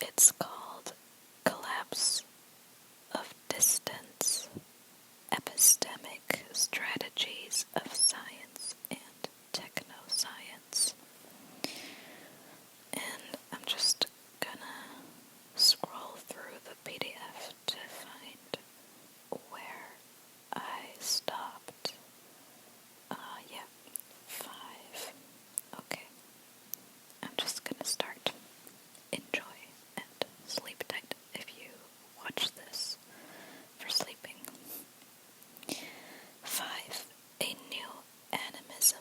It's called Collapse of Distance, Epistemic Strategies of Science and Technoscience. And I'm just gonna scroll through the PDF to find where I stopped. Yeah, 5. Okay, I'm just gonna start. Enjoy and sleep tight if you watch this for sleeping. 5. A new animism.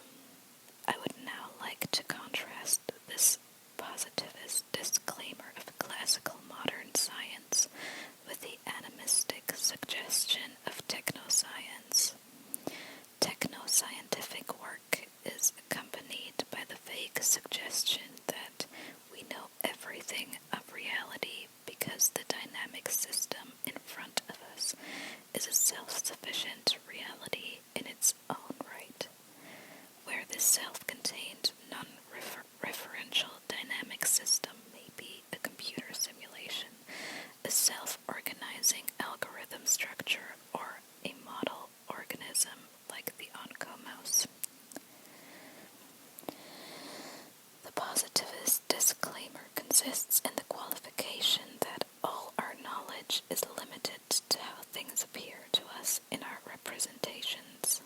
I would now like to contrast this positivist disclaimer of classical modern science with the animistic suggestion of technoscience. Technoscientific work is accompanied by the vague suggestion that we know everything of reality because the dynamic system in front of us is a self-sufficient reality in its own right. Where this self-contained, non-referential dynamic system may be a computer simulation, a self-organizing algorithm structure, or a model organism like the oncomouse. The positivist disclaimer consists in the qualification that all our knowledge is limited to how things appear to us in our representations.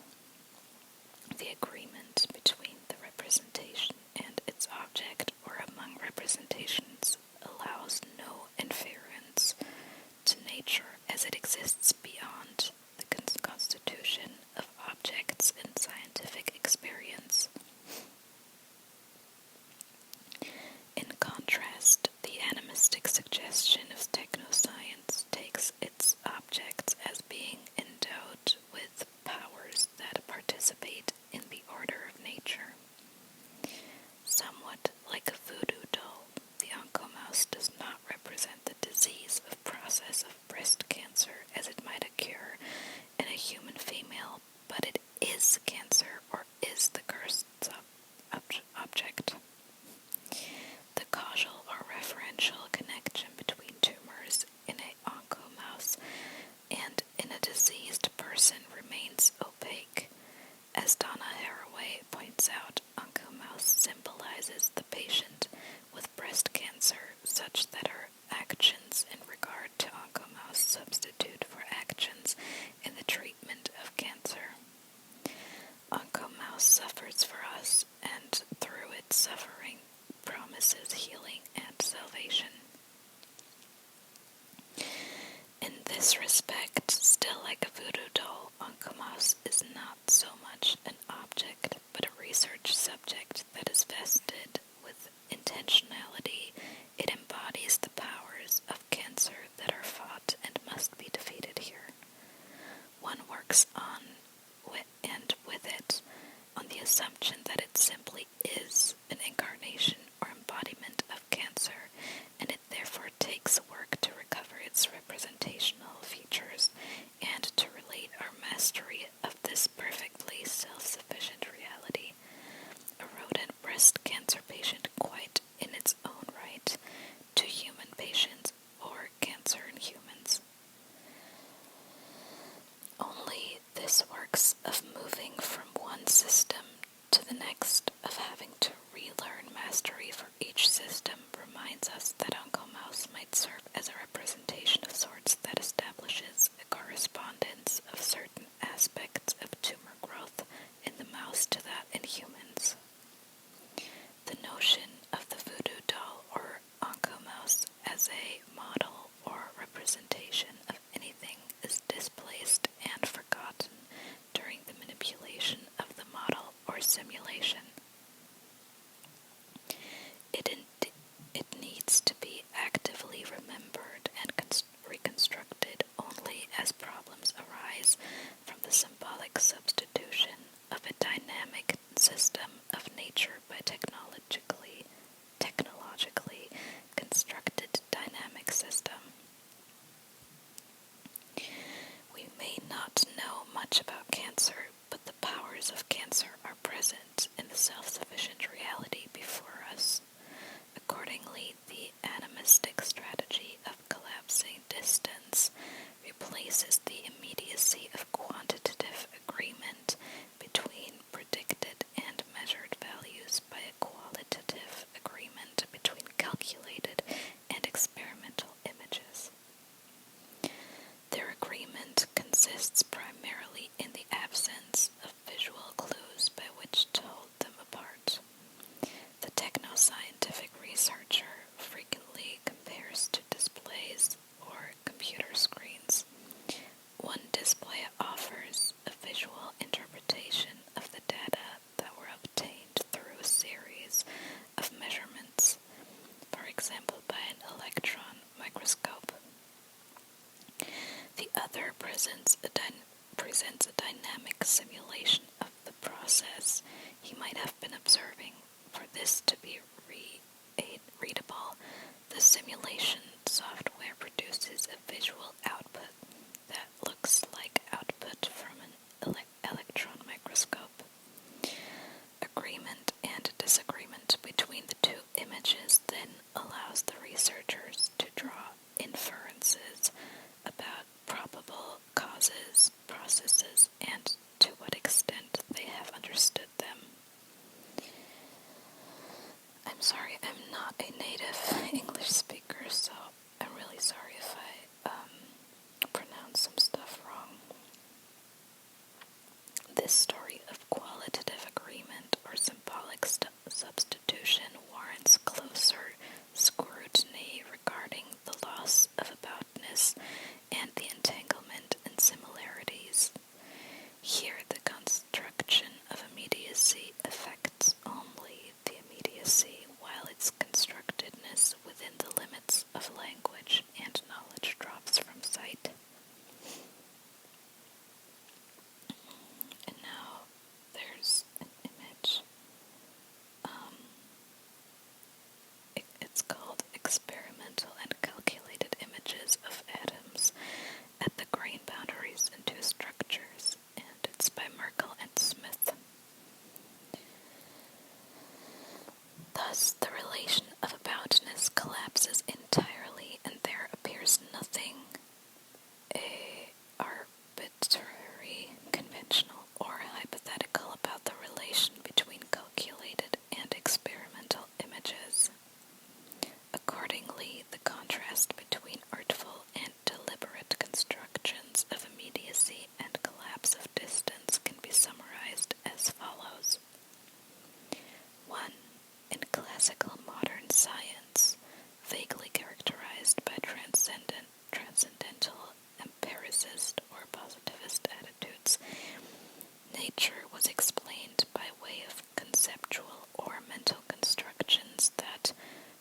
The agreement between the representation and its object or among representations allows no inference to nature as it exists beyond the constitution of objects in scientific experience. In contrast, the animistic suggestion of technoscience takes its objects as being endowed with powers that participate in the order of nature. Somewhat like a voodoo doll, the oncomouse does not represent the disease of process of breast cancer as it might occur in a human female, but it is cancer or is the cursed object. The causal or referential connection between tumors in an oncomouse and in a diseased person remains opaque. As Donna Haraway points out, oncomouse symbolizes the patient with breast cancer such that her actions in regard to oncomouse substitute for actions in the treatment of cancer. Oncomouse suffers for us, and through its suffering promises healing and salvation. In this respect, still like a voodoo doll, oncomouse is not so much an object, but a research subject that is vested with intentionality. It embodies the powers of cancer that are fought and must be defeated here. One works on and with it on the assumption that it simply is an incarnation or embodiment of cancer, and it therefore takes work to recover its representational features and to relate our mastery of this perfectly self-sufficient reality. A rodent breast cancer patient quite in its own right, to human patients or cancer in humans. Only this works of moving from one system to the next, of having to relearn mastery for each system, reminds us that oncomouse might serve as a representation of sorts that establishes a correspondence of certain aspects of tumor growth in the mouse to that in humans. The notion of the voodoo doll or oncomouse as a model or representation of anything is displaced and forgotten during the manipulation of the model or simulation. It needs to be actively remembered by an electron microscope. The other presents a dynamic simulation of the process he might have been observing. For this to be readable, the simulation software produces a visual output that looks like output from an electron microscope. Agreement and disagreement between the two images then allows the researchers to draw inferences about probable causes, processes, and to what extent they have understood them. I'm sorry, I'm not a native English speaker, so I'm really sorry if I pronounce some stuff wrong. This story of qualitative agreement or symbolic substitution warrants closer scrutiny regarding the loss of aboutness and the entanglement in similarities. Here the construction of immediacy affects only the immediacy, while its constructedness within the limits of language and knowledge drops from sight. And now there's an image. It's called Experimental and Calculated Images of Atoms at the Grain Boundaries in Two Structures, and it's by Merkel and Smith. Thus, the relation of aboutness collapses entirely, and there appears nothing arbitrary, conventional, or hypothetical about the relation between calculated and experimental images. Accordingly, the contrast between artful and deliberate constructions of immediacy and collapse of distance can be summarized as follows. 1. In classical modern science, vaguely characterized by transcendental, empiricist, or positivist attitudes, nature was explained by way of conceptual or mental constructions that,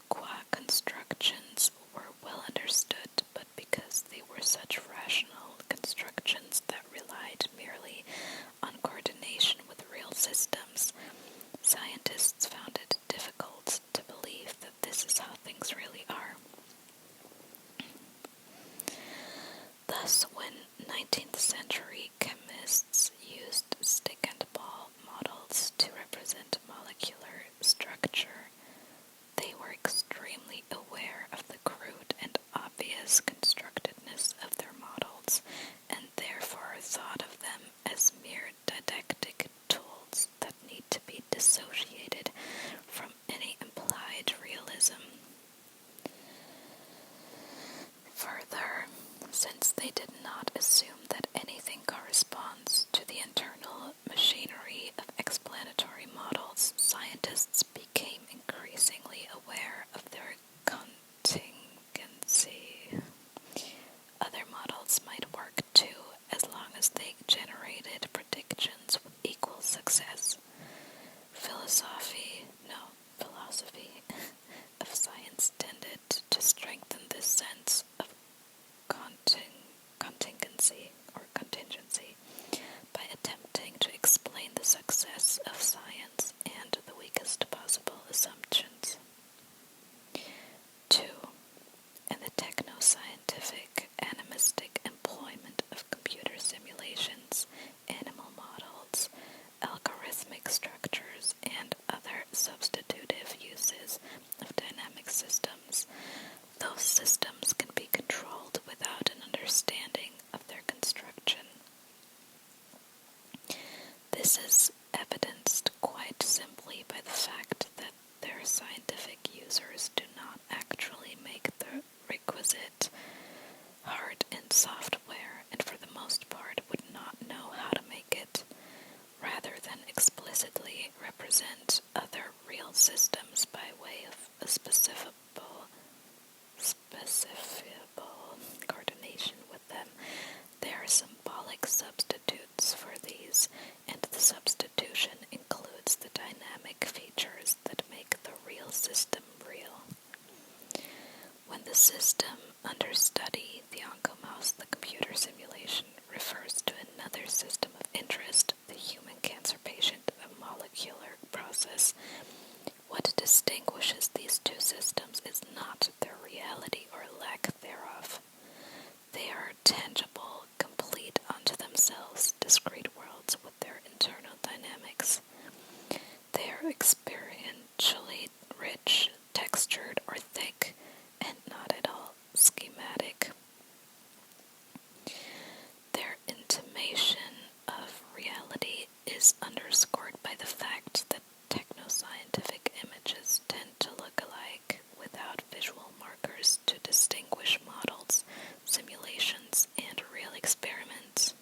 qua constructions, were well understood, but because they were such rational constructions that relied merely on coordination with real systems, scientists found it difficult to believe that this is how things really are. Thus, when 19th century chemists used stick and ball models to represent molecular structure, they were extremely aware of the crude and obvious constructedness of their models, and therefore thought of them as mere didactic tools that need to be dissociated from any implied realism. Further, since they did not assume that anything corresponds to the internal machinery of explanatory models, scientists became increasingly aware of their contingency. Other models might work too, as long as they generated predictions with equal success. Philosophy of science tended to strengthen this sense of contingency by attempting to explain the success of science and the weakest possible assumptions. 2. In the techno-scientific animistic employment of computer simulations, animal models, algorithmic structures, and other substitutive uses of dynamic systems, those systems can be controlled without an understanding of their construction. This is evidenced quite simply by the fact that their scientific users do not actually make the requisite hard-end software, and for the most part would not know how to make it, rather than explicitly represent other real systems by way of a specifiable coordination with them. There are symbolic substitutes for these, and the substitution includes the dynamic features that make the real system real. The system under study, the OncoMouse, the computer simulation, refers to another system of interest, the human cancer patient, a molecular process. What distinguishes these two systems is not their reality or lack thereof. They are tangible, complete unto themselves, discrete worlds with their internal dynamics. They are experientially rich, textured, or thick, and not at all schematic. Their intimation of reality is underscored by the fact that technoscientific images tend to look alike without visual markers to distinguish models, simulations, and real experiments.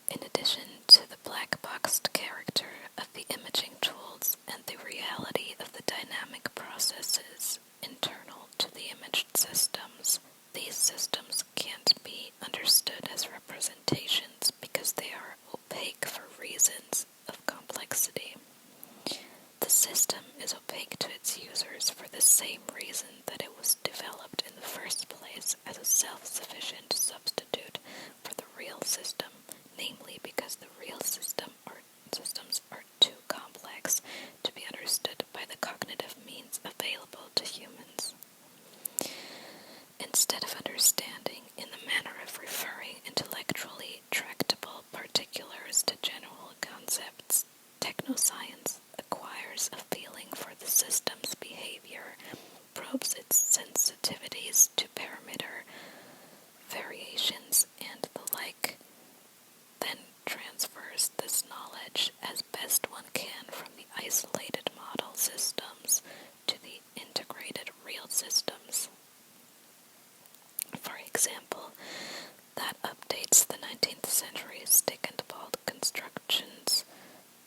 In addition to the black-boxed character of the imaging tools and the reality of the dynamic processes internal to the imaged systems, these systems can't be understood as representations because they are opaque for reasons of complexity. The system is opaque to its users for the same reason that it was developed in the first place as a self-sufficient substitute for the real system, namely because the real systems are too complex to be understood by the cognitive means available to humans. Instead of understanding in the manner of referring intellectually tractable particulars to general concepts, technoscience acquires a feeling for the system's behavior, probes its sensitivities to parameter variations and the like, then transfers this knowledge as best one can from the isolated model systems to the integrated real systems. For example, that updates the 19th century stick-and-ball constructions.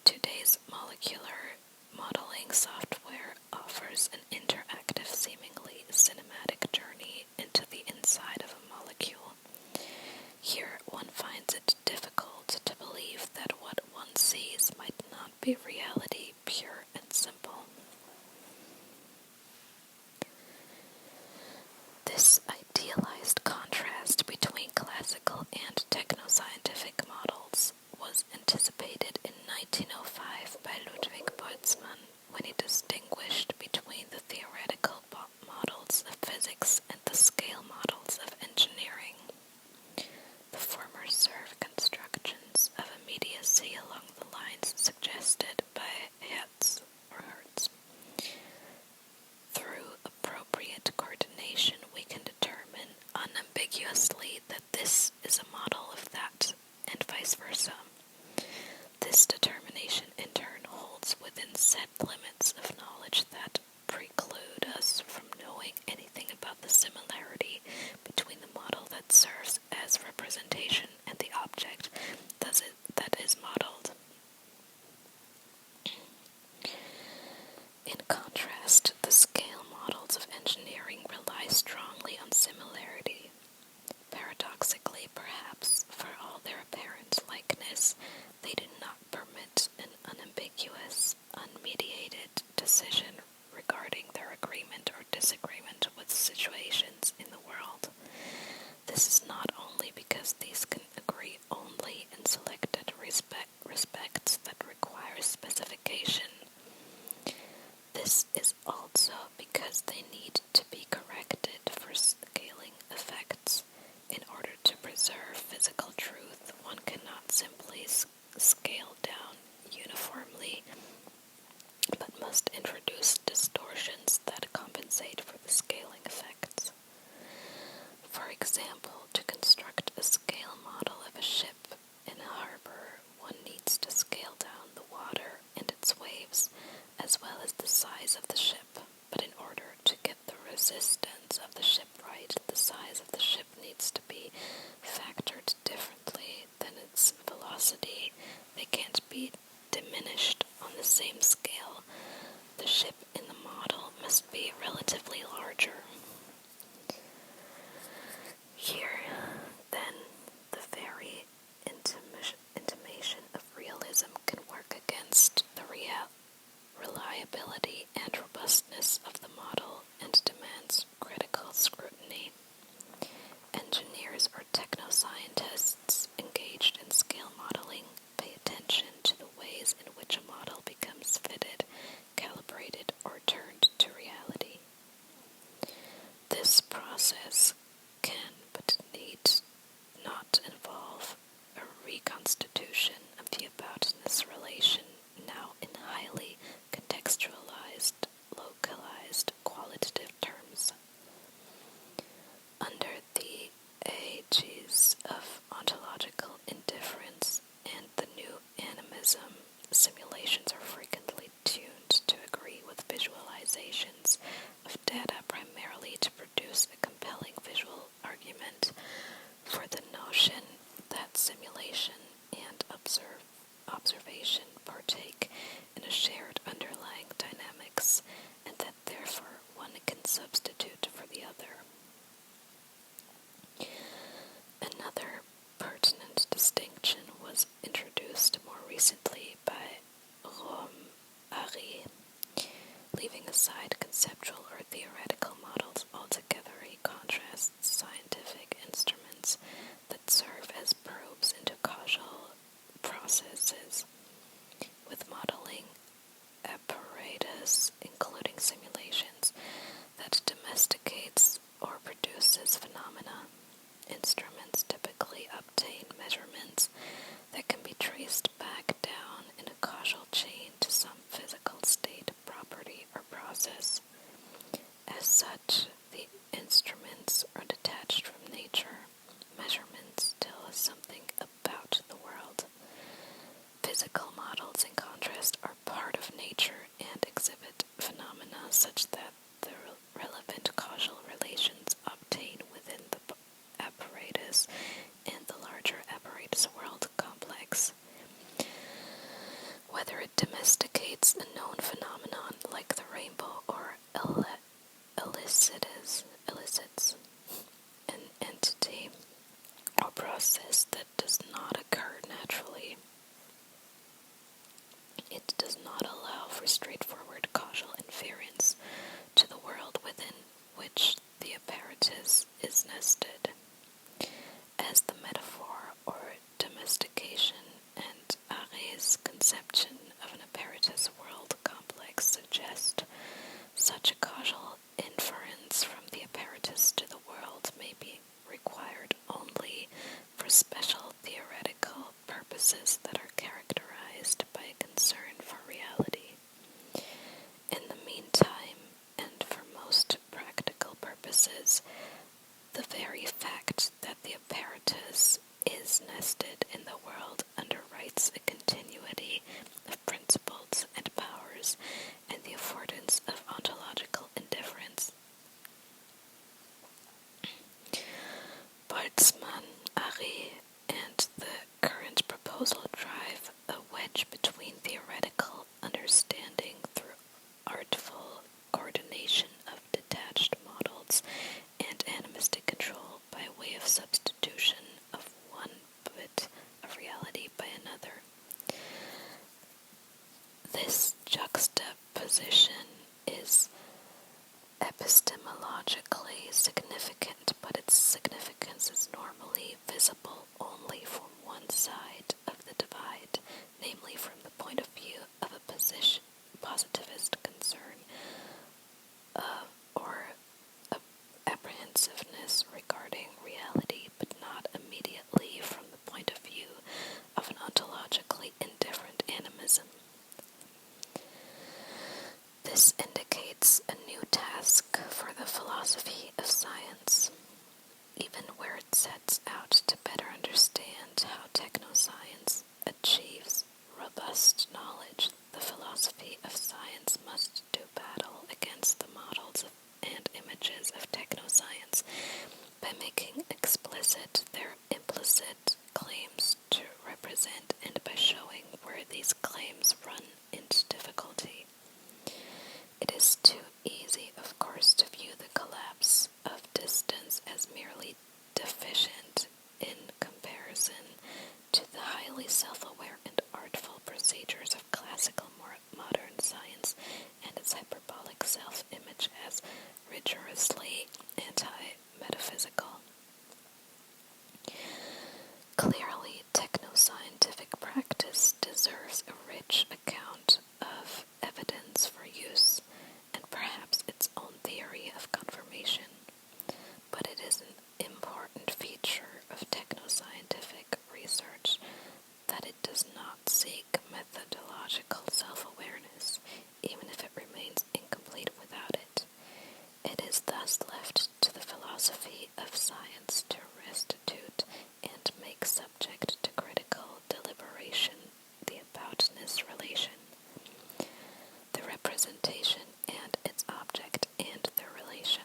Today's molecular modeling software offers an interactive, seemingly cinematic journey into the inside of a molecule. Here, one finds it difficult to believe that what one sees might not be reality, pure and simple. This idealized contrast between classical and technoscientific models was anticipated in 1905 by Ludwig Boltzmann when he distinguished between the theoretical models of physics and the scale models of engineering. The former serve constructions of immediacy along the lines suggested by Hertz. Through appropriate coordination, we can determine unambiguously that this is a model of that, and vice versa. This determination in turn holds within set limits of knowledge that preclude us from knowing anything about the similarity between the model that serves as representation and the object that is modeled. In contrast, the scale models of engineering rely strongly on similarity. Paradoxically, perhaps, for all their apparent likeness, they do not permit an unambiguous, unmediated decision regarding their agreement or disagreement with situations in the world. This is not only because these can agree only in selected respects that require specification. This is also because they need to be corrected for scaling effects. In order to preserve physical truth, one cannot simply scale down uniformly, but must introduce distortions that compensate for the scaling effects. For example, to construct a scale model of a ship in a harbor, one needs to scale down the water and its waves, as well as the size of the ship. But in order to get the resistance of the ship right, the size of the ship needs to be factored differently than its velocity. They can't be diminished on the same scale. The ship in the model must be relatively larger. Here, then, the very intimation of realism can work against the reliability and robustness of the model and substitute for the other. Another pertinent distinction was introduced more recently by Rom Ari. Leaving aside conceptual or theoretical models altogether, he contrasts scientific instruments that serve as probes into causal processes with modeling apparatus, including simulations, that domesticates or produces phenomena. Instruments typically obtain measurements that can be traced back down in a causal chain to some physical state, property, or process. As such, the instruments are detached from nature. Measurements tell us something about the world. Physical models, in contrast, are part of nature and exhibit phenomena such that the relevant causal relations obtained within the apparatus and the larger apparatus world complex. Whether it domesticates a known phenomenon like the rainbow or elicits an entity or process that does not occur naturally, it does not allow for straightforward causal inference to the world within which the apparatus is nested. As the metaphor or domestication and Aré's conception of an apparatus world complex suggest, such a causal inference from the apparatus to the world may be required only for special theoretical purposes that are characterized by a concern for reality. In the meantime, and for most practical purposes, the very fact that the apparatus is nested in the world underwrites a continuity of principles and powers and the affordance of ontological indifference. Boltzmann, Ari, and the current proposal drive a wedge between theoretical understanding through artful coordination of detached models and animistic control by way of substitution of one bit of reality by another. This juxtaposition is epistemologically significant, but its significance is normally visible only from one side of the divide, namely from the point of view of a positivist concern or apprehensiveness regarding reality, but not immediately from the point of view of an ontologically indifferent animism. This indicates a new task for the philosophy of science, even where it sets out to better understand how technoscience achieves robust knowledge. The philosophy of science must do battle against the models and images of technoscience by making explicit their implicit claims to represent and by showing where these claims run into difficulty. It is too easy, of course, to view the collapse of distance as merely deficient in comparison to the highly self-aware and artful procedures of classical modern science and its hyperbolic self-image as rigorously anti-metaphysical. Clearly, technoscientific practice deserves a rich account of evidence for use and perhaps its own theory of confirmation, but it is an important feature of technoscientific research that it does not seek methodological self-awareness, even if it remains incomplete without it. It is thus left to the philosophy of science to restitute and make subject to critical deliberation the aboutness relation, the representation and its object and their relation.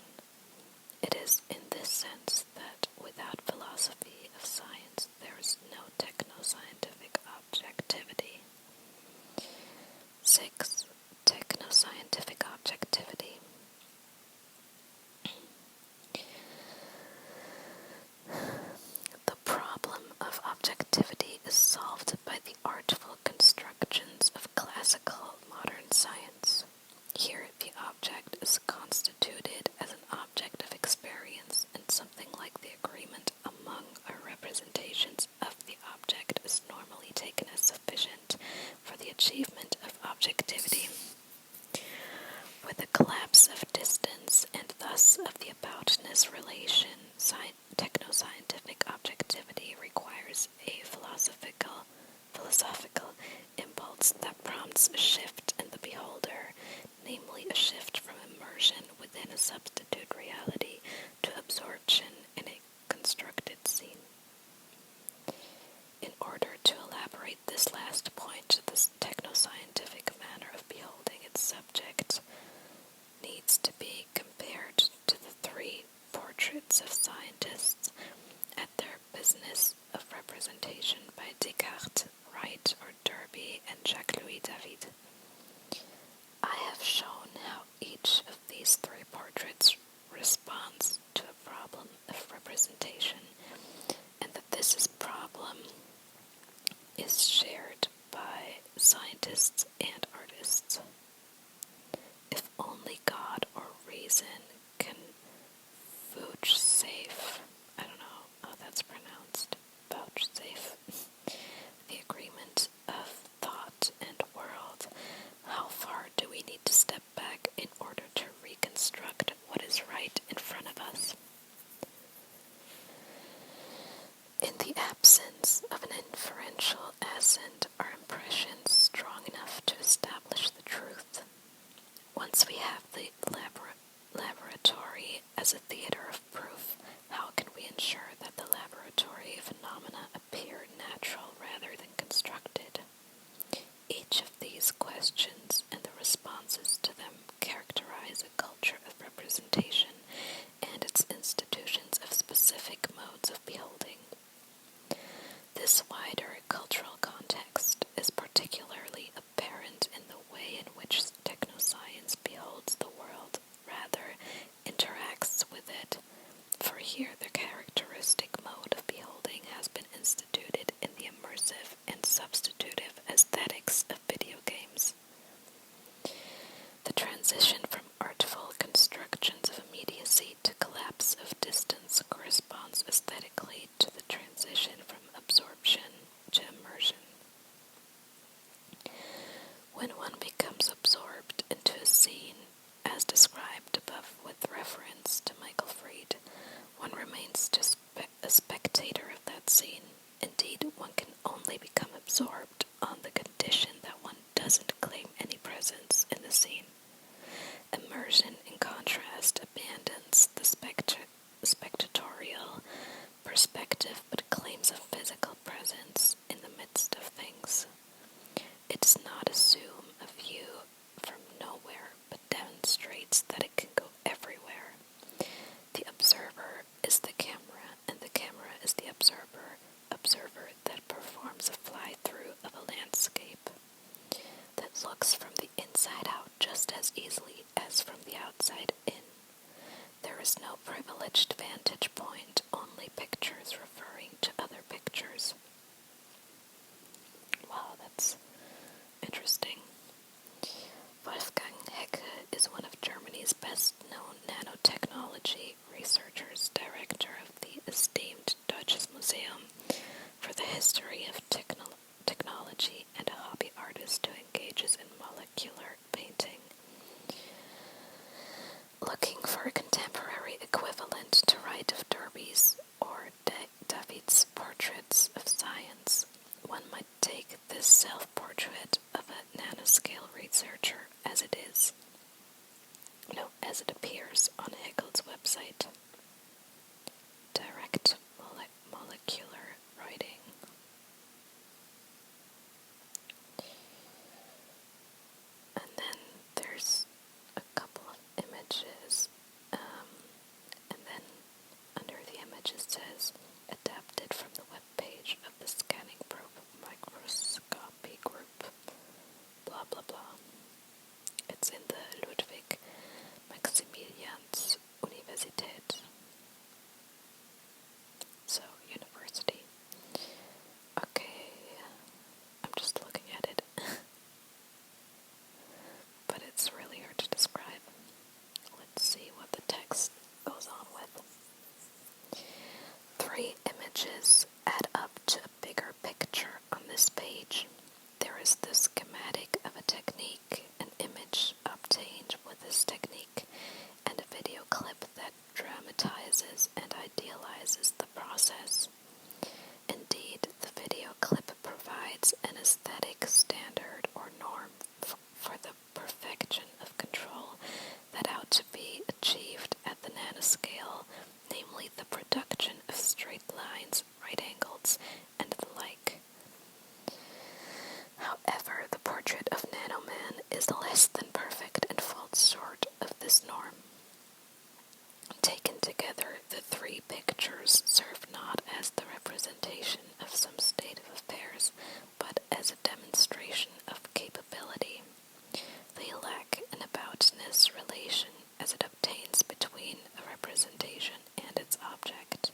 It is in this sense that without philosophy of science there is no technoscientific objectivity. 6. Technoscientific objectivity. achievement of objectivity. With the collapse of distance and thus of the aboutness relation, technoscientific objectivity requires a philosophical impulse that prompts a shift in the beholder, namely a shift from immersion within a substitute reality to absorption in a constructed scene. In order to elaborate this last point, this technoscientific manner of beholding its subject needs to be compared to the three portraits of scientists at their business of representation by Descartes, Wright or Derby, and Jacques-Louis David. I have shown how each of these three portraits responds to a problem of representation, and that this problem is shared by scientists and artists. If only God or reason can vouchsafe, I don't know how that's pronounced, vouchsafe, the agreement of thought and world, how far do we need to step back in order to reconstruct what is right in front of us? In the absence of an inferential assent, are impressions strong enough to establish the truth? Once we have the laboratory as a theater of proof, how can we ensure that the laboratory phenomena appear natural rather than constructed? Each of these questions and the responses to them characterize a culture of representation and its institutions of specific modes of beholding. This wider cultural context is particularly apparent in the way in which technoscience beholds the world, rather interacts with it, for here the characteristic mode of beholding has been instituted in the immersive and substitutive aesthetics of video games. The transition from artful constructions of immediacy to collapse of distance corresponds aesthetically to the transition from absorption to immersion. When one becomes absorbed into a scene, as described above with reference to Michael Fried, one remains just a spectator of that scene. Indeed, one can only become absorbed on the condition that one doesn't claim any presence in the scene. Immersion, in contrast, abandons the spectatorial perspective but claims a physical presence in the midst of things. It does not assume a view from nowhere, but demonstrates that it can go everywhere. The observer is the camera, and the camera is the observer that performs a fly-through of a landscape, that looks from the inside out just as easily as from the outside in. There is no nanoscale, namely the production of straight lines, right angles, and the like. However, the portrait of Nanoman is less than perfect and falls short of this norm. Taken together, the three pictures serve not as the representation of some state of affairs, but as a demonstration of capability. They lack an aboutness relation as it obtains between a representation and its object,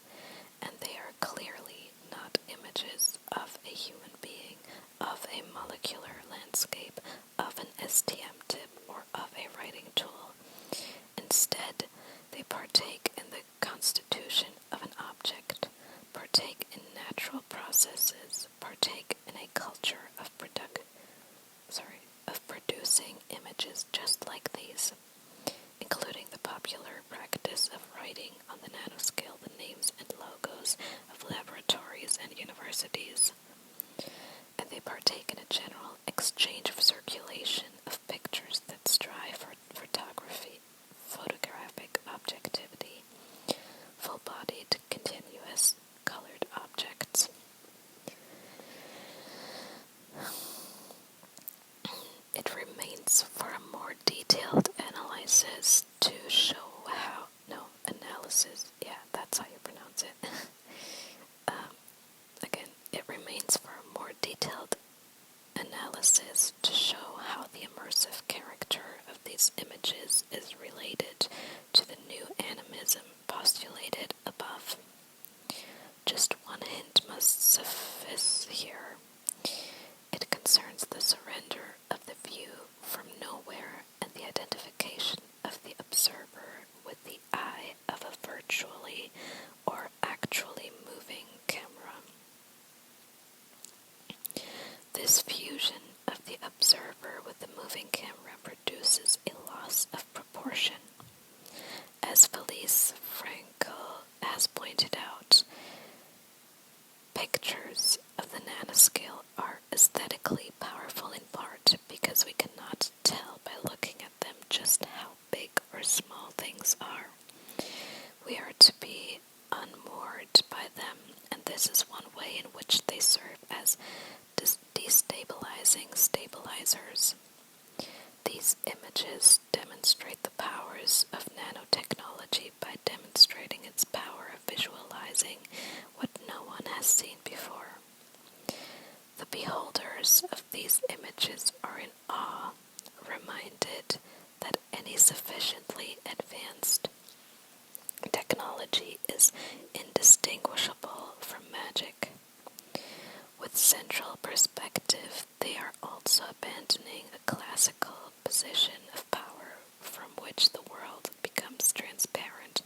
and they are clearly not images of a human being, of a molecular landscape, of an STM tip, or of a writing tool. Instead, they partake in the constitution of an object, partake in natural processes, partake in a culture of producing images just like these, including the popular practice of writing on the nanoscale the names and logos of laboratories and universities. And they partake in a general exchange of circulation of pictures that strive for photographic objectivity, full-bodied, continuous, colored objects. It remains for a more detailed analysis to show how, that's how you pronounce it. Again, it remains for a more detailed analysis to show how the immersive character of these images is related to the new animism postulated above. Just one hint must suffice here. It concerns the surrender of the view from nowhere and the identification of the observer with the eye of a virtually or actually moving camera. This fusion of the observer with the moving camera produces a loss of proportion. As Felice Frankel has pointed out, pictures of the nanoscale are aesthetically powerful in part because we cannot tell by looking at them just how big or small things are. We are to be unmoored by them, and this is one way in which they serve as destabilizing stabilizers. These images demonstrate the powers of nanotechnology by demonstrating its power of visualizing what no one has seen before. The beholders of these images are in awe, reminded that any sufficiently advanced technology is indistinguishable from magic. With central perspective, they are also abandoning a classical position of power from which the world becomes transparent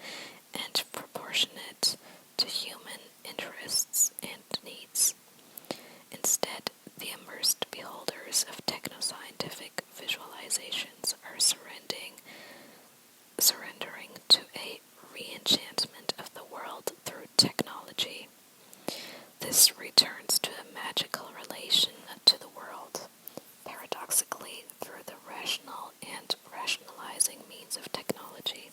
and proportionate to human interests and needs. Instead, the immersed beholders of technoscientific visualizations are surrendering to a re-enchantment of the world through technology. This returns to a magical relation to the world, paradoxically through the rational and rationalizing means of technology,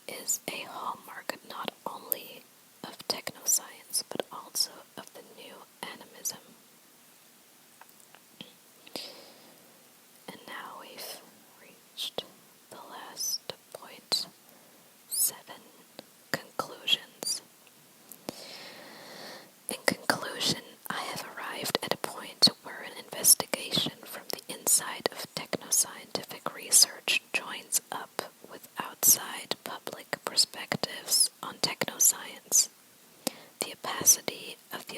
is a hallmark not only of technoscience but also of the new animism. And now we've reached the last point, 7, conclusions. In conclusion, I have arrived at a point where an investigation from the inside of technoscientific research joins up with outside public perspectives on technoscience. The opacity of the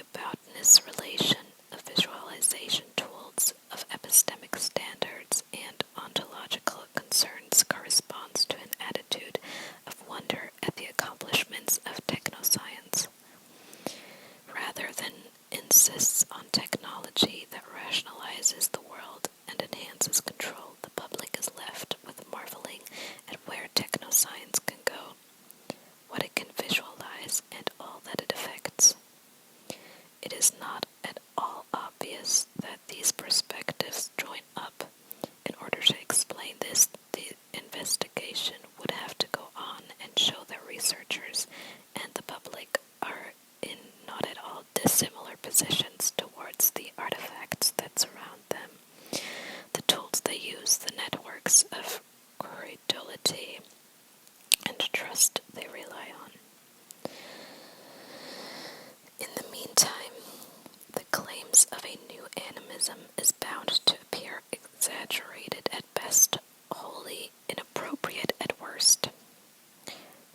animism is bound to appear exaggerated at best, wholly inappropriate at worst.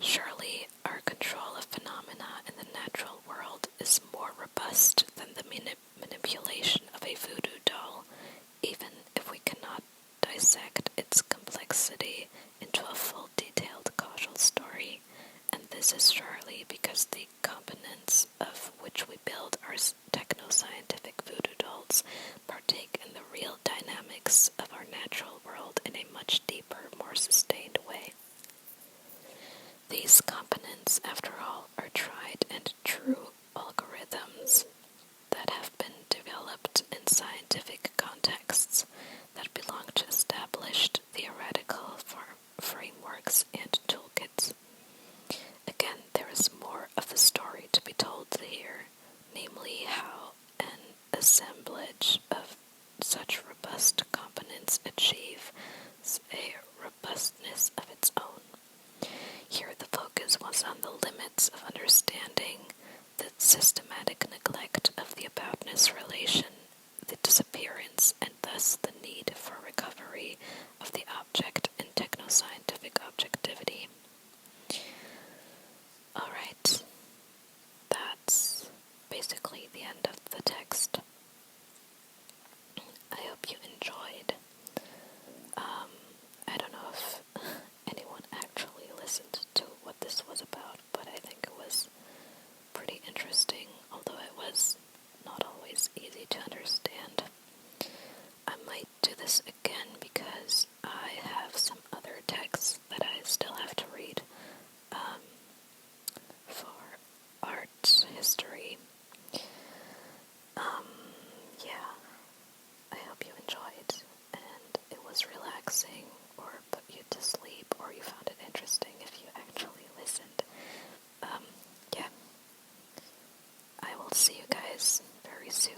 Surely our control of phenomena in the natural world is more robust than the manipulation of a voodoo doll, even if we cannot dissect its complexity into a full detailed causal story, and this is surely because the components of which we build our techno-scientific voodoo dolls partake in the real dynamics of our natural world in a much deeper, more sustained way. These components, after all, are tried and true algorithms that have been developed in scientific contexts that belong to established theoretical frameworks and toolkits. Again, there is more of the story to be told here, namely how an assemblage of such robust components achieves a robustness of its own. Here the focus was on the limits of understanding, the systematic neglect of the aboutness relation, the disappearance, and thus the need for recovery of the object in techno-scientific objectivity. Alright, that's basically the end of the text. I hope you enjoyed. I don't know if anyone actually listened to what this was about, but I think it was pretty interesting, although it was not always easy to understand. I might do this again because I have some other texts that I still have to read for art history. Yeah, I hope you enjoyed, and it was relaxing, or put you to sleep, or you found it interesting if you actually listened. Yeah. I will see you guys very soon.